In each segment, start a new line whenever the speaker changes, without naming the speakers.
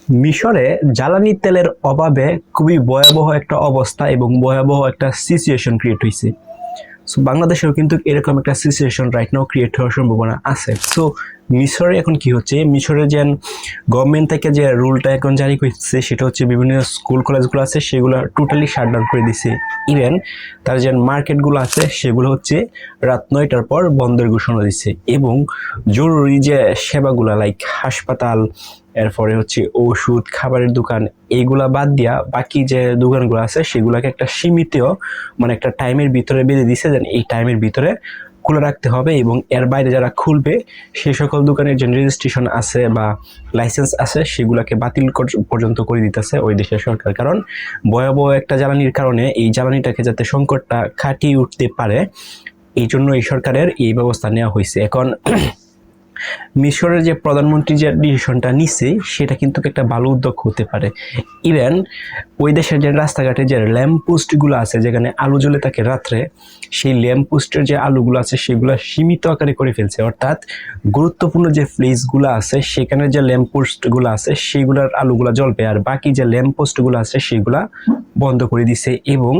মিশরে জ্বালানি তেলের অভাবে খুবই ভয়াবহ একটা অবস্থা এবং ভয়াবহ একটা সিচুয়েশন ক্রিয়েট হয়েছে। সো বাংলাদেশেও কিন্তু এরকম একটা সিচুয়েশন রাইট নাও ক্রিয়েট হওয়ার সম্ভাবনা আছে। সো মিশরে এখন কি হচ্ছে, মিশরে যে গভর্নমেন্ট থেকে যে রুলটা এখন জারি করছে সেটা হচ্ছে বিভিন্ন স্কুল কলেজগুলো আছে সেগুলো টোটালি শাটডাউন করে দিছে। ইভেন তার যে মার্কেটগুলো আছে সেগুলো হচ্ছে রাত 9টার পর বন্ধের ঘোষণা দিচ্ছে এবং জরুরি যে সেবাগুলো লাইক হাসপাতাল, এরপরে হচ্ছে ওষুধ, খাবারের দোকান, এইগুলা বাদ দিয়া বাকি যে দোকানগুলো আছে সেগুলোকে একটা সীমিত মানে একটা টাইমের ভিতরে বেঁধে দিছে, যেন এই টাইমের ভিতরে খুলে রাখতে হবে এবং এর বাইরে যারা খুলবে সেই সকল দোকানের যে রেজিস্ট্রেশন আছে বা লাইসেন্স আছে সেগুলোকে বাতিল পর্যন্ত করে দিতেছে ওই দেশের সরকার। কারণ ভয়াবহ একটা জ্বালানির কারণে এই জ্বালানিটাকে যাতে সংকটটা কাটিয়ে উঠতে পারে এই জন্য এই সরকারের এই ব্যবস্থা নেওয়া হয়েছে। এখন মিশরের যে প্রধানমন্ত্রী যে ডিসিশনটা নিচ্ছে সেটা কিন্তু একটা ভালো উদ্যোগ হতে পারে। ইভেন ওই দেশের যে রাস্তাঘাটে যে ল্যাম্প পোস্টগুলো আছে যেখানে আলো জ্বলে থাকে রাত্রে, সেই ল্যাম্প পোস্টের যে আলোগুলো আছে সেগুলো সীমিত আকারে করে ফেলছে। অর্থাৎ গুরুত্বপূর্ণ যে প্লেসগুলো আছে সেখানে যে ল্যাম্প পোস্টগুলো আছে সেগুলোর আলোগুলো জ্বলবে, আর বাকি যে ল্যাম্প পোস্টগুলো আছে সেগুলা বন্ধ করে দিছে এবং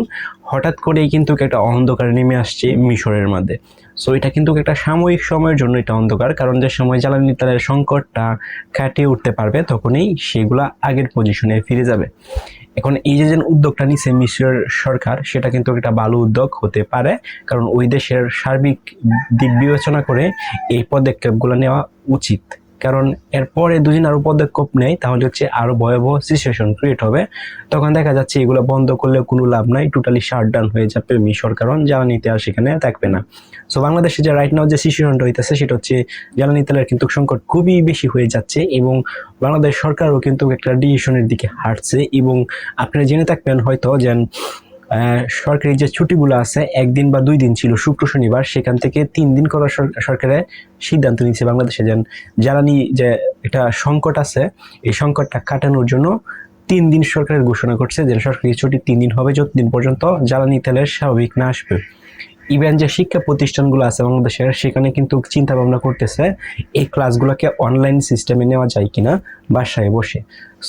হঠাৎ করেই কিন্তু একটা অন্ধকার নেমে আসছে মিশরের মধ্যে। সো এটা কিন্তু একটা সাময়িক সময়ের জন্য এটা অন্ধকার, কারণ যে সময় জ্বালানি তেলের সংকটটা কাটিয়ে উঠতে পারবে তখনই সেগুলা আগের পজিশনে ফিরে যাবে। এখন এই যে উদ্যোগটা নিচ্ছে মিশর সরকার সেটা কিন্তু একটা ভালো উদ্যোগ হতে পারে, কারণ ওই দেশের সার্বিক দিক বিবেচনা করে এই পদক্ষেপগুলো নেওয়া উচিত। কারণ এরপরে দুদিন আরো পদক্ষেপ নেই তাহলে হচ্ছে আরো ভয়াবহ সিচুয়েশন ক্রিয়েট হবে। তখন দেখা যাচ্ছে এগুলো বন্ধ করলে কোনো লাভ নাই, টোটালি শাটডাউন হয়ে যাবে মিশর, কারণ জ্বালানিতে আর সেখানে থাকবে না। সো বাংলাদেশে যে রাইট নাও যে সিচুয়েশনটা হইতেছে সেটা হচ্ছে জ্বালানি তেলের কিন্তু সংকট খুবই বেশি হয়ে যাচ্ছে এবং বাংলাদেশ সরকারও কিন্তু একটা ডিসিশনের দিকে হাঁটছে। এবং আপনারা জেনে থাকবেন হয়তো যে সরকারি যে ছুটিগুলো আছে 1 দিন বা 2 দিন ছিল শুক্র শনিবার, সেখান থেকে 3 দিন করার সরকারের সিদ্ধান্ত নিচ্ছে বাংলাদেশে। যেন জ্বালানি যে একটা সংকট আছে এই সংকটটা কাটানোর জন্য 3 দিন সরকারের ঘোষণা করছে, যে সরকারি ছুটি 3 দিন হবে যতদিন পর্যন্ত জ্বালানি তেলের স্বাভাবিক না আসবে। ইভেন যে শিক্ষা প্রতিষ্ঠানগুলো আছে বাংলাদেশের সেখানে কিন্তু চিন্তা ভাবনা করতেছে এই ক্লাসগুলোকে অনলাইন সিস্টেমে নেওয়া যায় কিনা বাসায় বসে।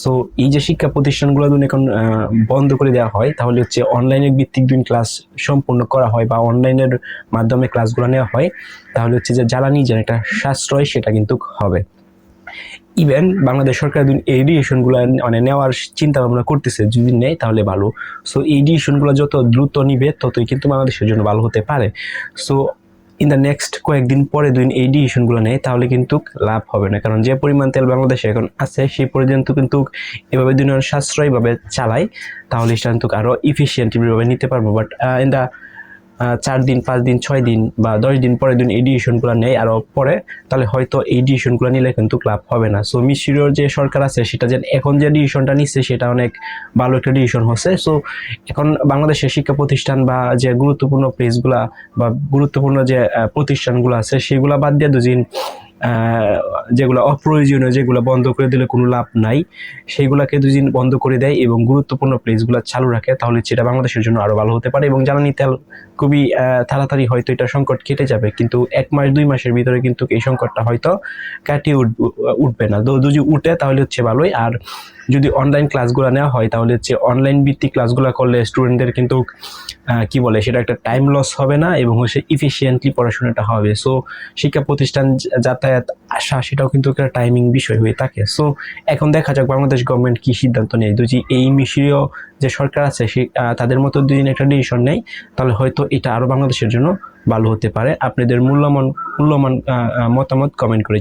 সো এই যে শিক্ষা প্রতিষ্ঠানগুলো যদি এখন বন্ধ করে দেওয়া হয় তাহলে হচ্ছে অনলাইনের ভিত্তিক যদি ক্লাস সম্পূর্ণ করা হয় বা অনলাইনের মাধ্যমে ক্লাসগুলো নেওয়া হয় তাহলে হচ্ছে যে জ্বালানি যে একটা সাশ্রয় সেটা কিন্তু হবে। ইভেন বাংলাদেশ সরকার এই ডিসিশনগুলো মানে নেওয়ার চিন্তা ভাবনা করতেছে, যদি নেয় তাহলে ভালো। সো এই ডিসিশনগুলো যত দ্রুত নিবে ততই কিন্তু বাংলাদেশের জন্য ভালো হতে পারে। সো ইন দ্য নেক্সট কয়েকদিন পরে যদি এই ডিসিশনগুলো নেয় তাহলে কিন্তু লাভ হবে না, কারণ যে পরিমাণ তেল বাংলাদেশে এখন আছে সেই পর্যন্ত কিন্তু এভাবে দুনিয়ার সাশ্রয়ীভাবে চালায় তাহলে সেটা কিন্তু আরো ইফিসিয়েন্টলিভাবে নিতে পারবো। বাট ইন দ্য 4 দিন 5 দিন 6 দিন বা 10 দিন পরে যদি এই ডিসিশনগুলো নেয় আরো পরে, তাহলে হয়তো এই ডিসিশনগুলো নিলে কিন্তু লাভ হবে না। সো মিশরীয় যে সরকার আছে সেটা যে এখন যে ডিসিশনটা নিচ্ছে সেটা অনেক ভালো একটা ডিসিশন হচ্ছে। সো এখন বাংলাদেশের শিক্ষা প্রতিষ্ঠান বা যে গুরুত্বপূর্ণ প্লেসগুলা বা গুরুত্বপূর্ণ যে প্রতিষ্ঠানগুলো আছে সেগুলা বাদ দিয়ে দুদিন যেগুলো অপ্রয়োজনীয় যেগুলো বন্ধ করে দিলে কোনো লাভ নাই সেইগুলাকে দুদিন বন্ধ করে দেয় এবং গুরুত্বপূর্ণ প্লেসগুলো চালু রাখে তাহলে সেটা বাংলাদেশের জন্য আরো ভালো হতে পারে এবং জ্বালানি তেল খুবই তাড়াতাড়ি হয়তো এটা সংকট কেটে যাবে, কিন্তু 1 মাস 2 মাসের ভিতরে কিন্তু এই সংকটটা হয়তো কাটিয়ে উঠবে না। যদি উঠে তাহলে হচ্ছে ভালোই। আর যদি অনলাইন ক্লাসগুলো নেওয়া হয় তাহলে হচ্ছে অনলাইন ভিত্তিক ক্লাসগুলো করলে স্টুডেন্টদের কিন্তু কি বলে সেটা একটা টাইম লস হবে না এবং হচ্ছে ইফিসিয়েন্টলি পড়াশোনাটা হবে। সো শিক্ষা প্রতিষ্ঠান যাতায়াত আসা সেটাও কিন্তু একটা টাইমিং বিষয় হয়ে থাকে। সো এখন দেখা যাক বাংলাদেশ গভর্নমেন্ট কি সিদ্ধান্ত নেয়। যদি এই মিশরীয় যে সরকার আছে সে তাদের মতো দুদিন একটা ডিসিশন নেয় তাহলে হয়তো এটা আরো বাংলাদেশের জন্য ভালো হতে পারে। আপনাদের মূল্যবান মতামত কমেন্ট করে